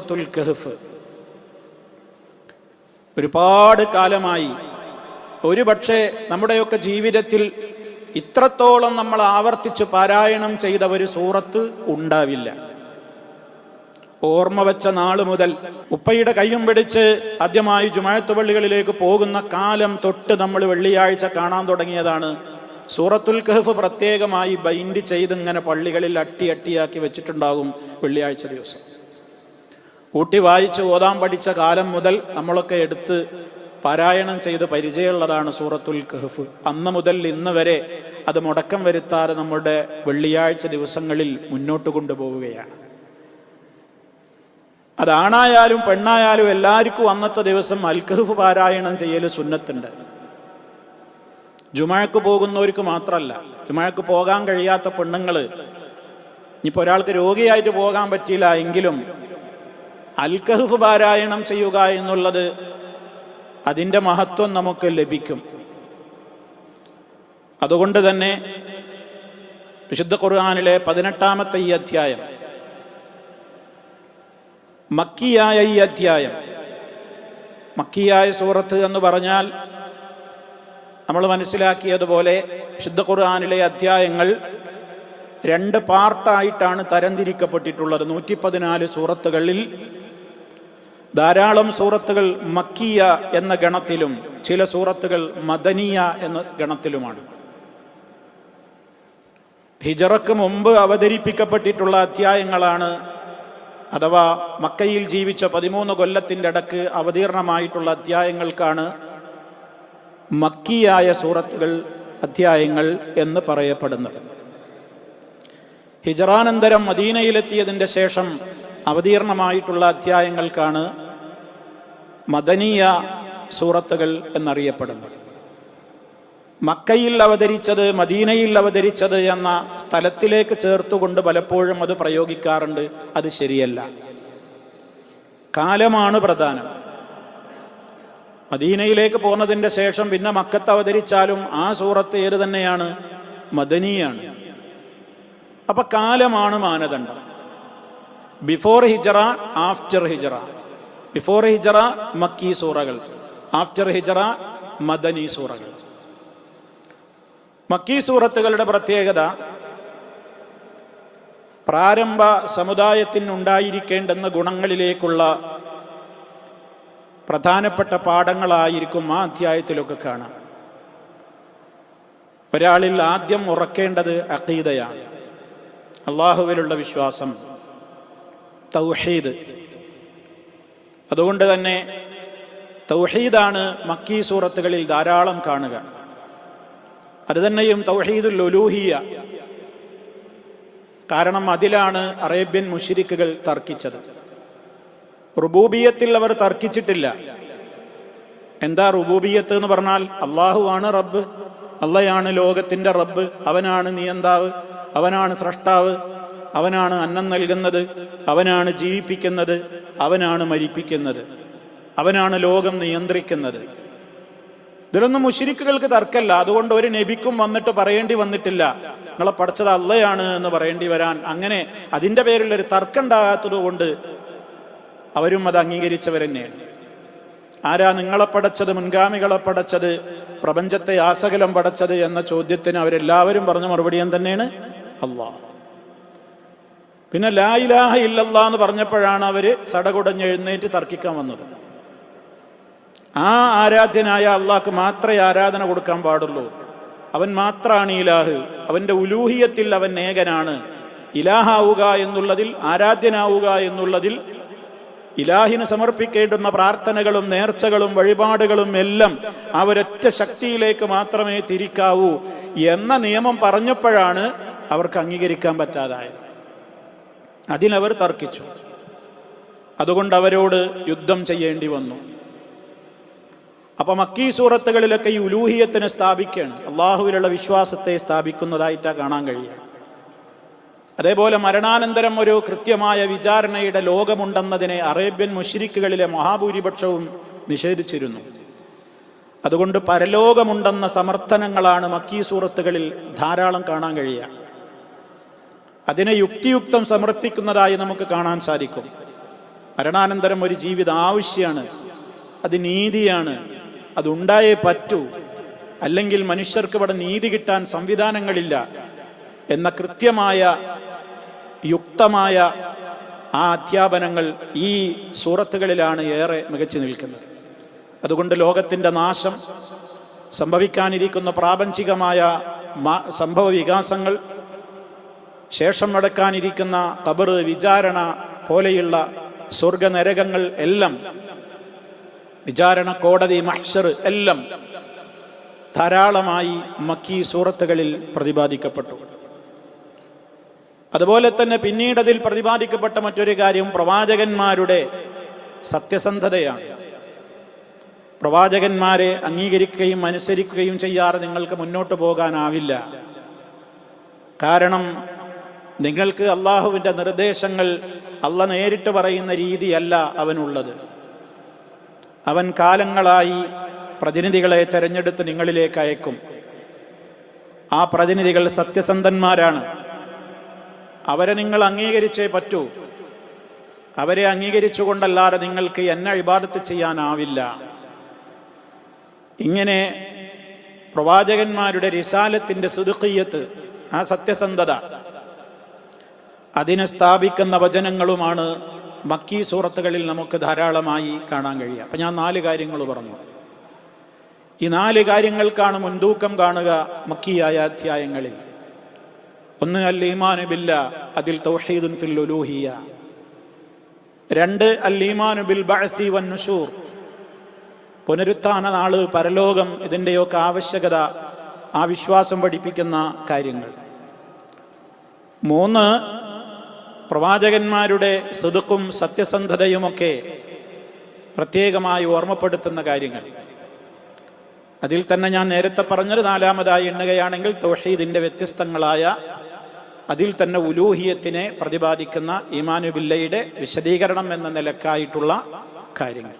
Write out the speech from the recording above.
സൂറത്തുൽ കഹ്ഫ് ഒരുപാട് കാലമായി, ഒരുപക്ഷെ നമ്മുടെയൊക്കെ ജീവിതത്തിൽ ഇത്രത്തോളം നമ്മൾ ആവർത്തിച്ച് പാരായണം ചെയ്ത ഒരു സൂറത്ത് ഉണ്ടാവില്ല. ഓർമ്മ വെച്ച നാള് മുതൽ ഉപ്പയുടെ കയ്യും പിടിച്ച് ആദ്യമായി ജുമാഅത്ത് പള്ളികളിലേക്ക് പോകുന്ന കാലം തൊട്ട് നമ്മൾ വെള്ളിയാഴ്ച കാണാൻ തുടങ്ങിയതാണ് സൂറത്തുൽ കഹ്ഫ്. പ്രത്യേകമായി ബൈൻഡ് ചെയ്ത് ഇങ്ങനെ പള്ളികളിൽ അട്ടിയാക്കി വെച്ചിട്ടുണ്ടാകും. വെള്ളിയാഴ്ച ദിവസം കൂട്ടി വായിച്ച് ഓതാൻ പഠിച്ച കാലം മുതൽ നമ്മളൊക്കെ എടുത്ത് പാരായണം ചെയ്ത് പരിചയമുള്ളതാണ് സൂറത്തുൽ കഹ്ഫ്. അന്ന് മുതൽ ഇന്ന് വരെ അത് മുടക്കം വരുത്താതെ നമ്മുടെ വെള്ളിയാഴ്ച ദിവസങ്ങളിൽ മുന്നോട്ട് കൊണ്ടുപോവുകയാണ്. അതാണായാലും പെണ്ണായാലും എല്ലാവർക്കും അന്നത്തെ ദിവസം അൽ കഹ്ഫ് പാരായണം ചെയ്യൽ സുന്നത്തുണ്ട്. ജുമാഅക്ക് പോകുന്നവർക്ക് മാത്രമല്ല, ജുമാഅക്ക് പോകാൻ കഴിയാത്ത പെണ്ണുങ്ങൾ, ഇനിയിപ്പോൾ ഒരാൾക്ക് രോഗിയായിട്ട് പോകാൻ പറ്റിയില്ല എങ്കിലും അൽ കഹ്ഫ് പാരായണം ചെയ്യുക എന്നുള്ളത് അതിൻ്റെ മഹത്വം നമുക്ക് ലഭിക്കും. അതുകൊണ്ട് തന്നെ വിശുദ്ധ ഖുർആനിലെ 18-ാമത്തെ ഈ അധ്യായം, മക്കിയായ ഈ അധ്യായം, മക്കിയായ സൂറത്ത് എന്ന് പറഞ്ഞാൽ നമ്മൾ മനസ്സിലാക്കിയതുപോലെ വിശുദ്ധ ഖുർആനിലെ അധ്യായങ്ങൾ 2 പാർട്ടായിട്ടാണ് തരംതിരിക്കപ്പെട്ടിട്ടുള്ളത്. 114 സൂറത്തുകളിൽ ധാരാളം സൂറത്തുകൾ മക്കിയ എന്ന ഗണത്തിലും ചില സൂറത്തുകൾ മദനിയ എന്ന ഗണത്തിലുമാണ്. ഹിജറക്ക് മുമ്പ് അവതരിപ്പിക്കപ്പെട്ടിട്ടുള്ള അധ്യായങ്ങളാണ്, അഥവാ മക്കയിൽ ജീവിച്ച 13 കൊല്ലത്തിൻ്റെ ഇടക്ക് അവതീർണമായിട്ടുള്ള അധ്യായങ്ങൾക്കാണ് മക്കിയായ സൂറത്തുകൾ, അധ്യായങ്ങൾ എന്ന് പറയപ്പെടുന്നത്. ഹിജറാനന്തരം മദീനയിലെത്തിയതിൻ്റെ ശേഷം അവതീർണമായിട്ടുള്ള അധ്യായങ്ങൾക്കാണ് മദനിയ സൂറത്തുകൾ എന്നറിയപ്പെടുന്നത്. മക്കയിൽ അവതരിച്ചത്, മദീനയിൽ അവതരിച്ചത് എന്ന സ്ഥലത്തിലേക്ക് ചേർത്തുകൊണ്ട് പലപ്പോഴും അത് പ്രയോഗിക്കാറുണ്ട്. അത് ശരിയല്ല. കാലമാണ് പ്രധാനം. മദീനയിലേക്ക് പോകുന്നതിൻ്റെ ശേഷം പിന്നെ മക്കത്ത് അവതരിച്ചാലും ആ സൂറത്ത് ഏത് തന്നെയാണ്? മദനിയാണ്. അപ്പൊ കാലമാണ് മാനദണ്ഡം. ബിഫോർ ഹിജറ, ആഫ്റ്റർ ഹിജറ. ബിഫോർ ഹിജറ മക്കി സൂറകൾ, ആഫ്റ്റർ ഹിജറ മദനി സൂറകൾ. മക്കി സൂറത്തുകളുടെ പ്രത്യേകത പ്രാരംഭ സമുദായത്തിനുണ്ടായിരിക്കേണ്ടുന്ന ഗുണങ്ങളിലേക്കുള്ള പ്രധാനപ്പെട്ട പാഠങ്ങളായിരിക്കും ആ അധ്യായത്തിലൊക്കെ കാണാം. ഒരാളിൽ ആദ്യം ഉറക്കേണ്ടത് അഖീദയാണ്, അള്ളാഹുവിലുള്ള വിശ്വാസം, തൗഹീദ്. അതുകൊണ്ട് തന്നെ തൗഹീദാണ് മക്കി സൂറത്തുകളിൽ ധാരാളം കാണുക. അത് തന്നെയും തൗഹീദുൽ ഉലൂഹിയ്യ. കാരണം അതിലാണ് അറേബ്യൻ മുശ്രിക്കുകൾ തർക്കിച്ചത്. റുബൂബിയത്തിൽ അവർ തർക്കിച്ചിട്ടില്ല. എന്താ റുബൂബിയത്ത് എന്ന് പറഞ്ഞാൽ? അള്ളാഹു ആണ് റബ്ബ്, അള്ളയാണ് ലോകത്തിൻ്റെ റബ്ബ്, അവനാണ് നിയന്താവ്, അവനാണ് സ്രഷ്ടാവ്, അവനാണ് അന്നം നൽകുന്നത്, അവനാണ് ജീവിപ്പിക്കുന്നത്, അവനാണ് മരിപ്പിക്കുന്നത്, അവനാണ് ലോകം നിയന്ത്രിക്കുന്നത്. ഇതിലൊന്നും മുശ്രിക്കുകൾക്ക് തർക്കമല്ല. അതുകൊണ്ട് ഒരു നബിക്കും വന്നിട്ട് പറയേണ്ടി വന്നിട്ടില്ല നിങ്ങളെ പഠിച്ചത് അള്ളയാണ് എന്ന് പറയേണ്ടി വരാൻ. അങ്ങനെ അതിൻ്റെ പേരിലൊരു തർക്കം ഉണ്ടാകാത്തത് കൊണ്ട് അവരും അത് അംഗീകരിച്ചവർ തന്നെയാണ്. ആരാ നിങ്ങളെ പടച്ചത്, മുൻഗാമികളെ പടച്ചത്, പ്രപഞ്ചത്തെ ആസകലം പടച്ചത് എന്ന ചോദ്യത്തിന് അവരെല്ലാവരും പറഞ്ഞ മറുപടി തന്നെയാണ് അള്ളാഹ്. പിന്നെ ലാ ഇലാഹ ഇല്ലല്ലാഹ് എന്ന് പറഞ്ഞപ്പോഴാണ് അവര് സടകുടഞ്ഞ് എഴുന്നേറ്റ് തർക്കിക്കാൻ വന്നത്. ആ ആരാധ്യനായ അള്ളാഹ്ക്ക് മാത്രമേ ആരാധന കൊടുക്കാൻ പാടുള്ളൂ. അവൻ മാത്രമാണ് ഇലാഹ്. അവൻ്റെ ഉലൂഹിയത്തിൽ അവൻ ഏകനാണ്. ഇലാഹാവുക എന്നുള്ളതിൽ, ആരാധ്യനാവുക എന്നുള്ളതിൽ, ഇലാഹിന് സമർപ്പിക്കേണ്ടുന്ന പ്രാർത്ഥനകളും നേർച്ചകളും വഴിപാടുകളും എല്ലാം ആ ഒരൊറ്റ ശക്തിയിലേക്ക് മാത്രമേ തിരിക്കാവൂ എന്ന നിയമം പറഞ്ഞപ്പോഴാണ് അവർക്ക് അംഗീകരിക്കാൻ പറ്റാതായത്. അതിനവർ തർക്കിച്ചു. അതുകൊണ്ട് അവരോട് യുദ്ധം ചെയ്യേണ്ടി വന്നു. അപ്പൊ മക്കീ സൂറത്തുകളിലൊക്കെ ഈ ഉലൂഹിയത്തിനെ സ്ഥാപിക്കുകയാണ്, അള്ളാഹുവിലുള്ള വിശ്വാസത്തെ സ്ഥാപിക്കുന്നതായിട്ടാണ് കാണാൻ കഴിയുക. അതേപോലെ മരണാനന്തരം ഒരു കൃത്യമായ വിചാരണയുടെ ലോകമുണ്ടെന്നതിനെ അറേബ്യൻ മുശ്രിക്കുകളിലെ മഹാഭൂരിപക്ഷവും നിഷേധിച്ചിരുന്നു. അതുകൊണ്ട് പരലോകമുണ്ടെന്ന സമർത്ഥനങ്ങളാണ് മക്കീ സൂറത്തുകളിൽ ധാരാളം കാണാൻ കഴിയുക. അതിനെ യുക്തിയുക്തം സമർത്ഥിക്കുന്നതായി നമുക്ക് കാണാൻ സാധിക്കും. മരണാനന്തരം ഒരു ജീവിതം ആവശ്യമാണ്, അത് നീതിയാണ്, അതുണ്ടായേ പറ്റൂ, അല്ലെങ്കിൽ മനുഷ്യർക്ക് ഇവിടെ നീതി കിട്ടാൻ സംവിധാനങ്ങളില്ല എന്ന കൃത്യമായ യുക്തമായ ആ അധ്യാപനങ്ങൾ ഈ സൂറത്തുകളിലാണ് ഏറെ മികച്ചു നിൽക്കുന്നത്. അതുകൊണ്ട് ലോകത്തിൻ്റെ നാശം, സംഭവിക്കാനിരിക്കുന്ന പ്രാപഞ്ചികമായ സംഭവ വികാസങ്ങൾ, ശേഷം നടക്കാനിരിക്കുന്ന ഖബർ, വിചാരണ പോലെയുള്ള സ്വർഗനരകങ്ങൾ എല്ലാം, വിചാരണ, കോടതി, മഹ്ശർ എല്ലാം ധാരാളമായി മക്കീ സൂറത്തുകളിൽ പ്രതിപാദിക്കപ്പെട്ടു. അതുപോലെ തന്നെ പിന്നീട് അതിൽ പ്രതിപാദിക്കപ്പെട്ട മറ്റൊരു കാര്യം പ്രവാചകന്മാരുടെ സത്യസന്ധതയാണ്. പ്രവാചകന്മാരെ അംഗീകരിക്കുകയും അനുസരിക്കുകയും ചെയ്യാതെ നിങ്ങൾക്ക് മുന്നോട്ട് പോകാനാവില്ല. കാരണം നിങ്ങൾക്ക് അള്ളാഹുവിൻ്റെ നിർദ്ദേശങ്ങൾ അള്ളാഹ് നേരിട്ട് പറയുന്ന രീതിയല്ല അവനുള്ളത്. അവൻ കാലങ്ങളായി പ്രതിനിധികളെ തെരഞ്ഞെടുത്ത് നിങ്ങളിലേക്ക് അയക്കും. ആ പ്രതിനിധികൾ സത്യസന്ധന്മാരാണ്. അവരെ നിങ്ങൾ അംഗീകരിച്ചേ പറ്റൂ. അവരെ അംഗീകരിച്ചുകൊണ്ടല്ലാതെ നിങ്ങൾക്ക് എന്നെ ഇബാദത്ത് ചെയ്യാനാവില്ല. ഇങ്ങനെ പ്രവാചകന്മാരുടെ റിസാലത്തിൻ്റെ സിദ്ഖിയ്യത്ത്, ആ സത്യസന്ധത, അതിനെ സ്ഥാപിക്കുന്ന വചനങ്ങളുമാണ് മക്കീ സൂറത്തുകളിൽ നമുക്ക് ധാരാളമായി കാണാൻ കഴിയുക. അപ്പം ഞാൻ 4 കാര്യങ്ങൾ പറഞ്ഞു. ഈ 4 കാര്യങ്ങൾക്കാണ് മുൻതൂക്കം കാണുക മക്കിയായ അധ്യായങ്ങളിൽ. ഒന്ന്, അൽ ഈമാനു ബില്ലാ, അതിൽ തൗഹീദുൻ ഫിൽ ഉലൂഹിയ്യ. 2, അൽ ഈമാനു ബിൽ ബഅസി വൻ നുശൂർ, പുനരുത്ഥാന നാള്, പരലോകം, ഇതിൻ്റെയൊക്കെ ആവശ്യകത, ആ വിശ്വാസം പഠിപ്പിക്കുന്ന കാര്യങ്ങൾ. 3, പ്രവാചകന്മാരുടെ സിദ്ഖും സത്യസന്ധതയുമൊക്കെ പ്രത്യേകമായി ഓർമ്മപ്പെടുത്തുന്ന കാര്യങ്ങൾ. അതിൽ തന്നെ ഞാൻ നേരത്തെ പറഞ്ഞത് 4-മതായി എണ്ണുകയാണെങ്കിൽ തൗഹീദിൻ്റെ വ്യത്യസ്തങ്ങളായ, അതിൽ തന്നെ ഉലൂഹിയത്തിനെ പ്രതിപാദിക്കുന്ന ഈമാനു ബില്ലയുടെ വിശദീകരണം എന്ന നിലക്കായിട്ടുള്ള കാര്യങ്ങൾ.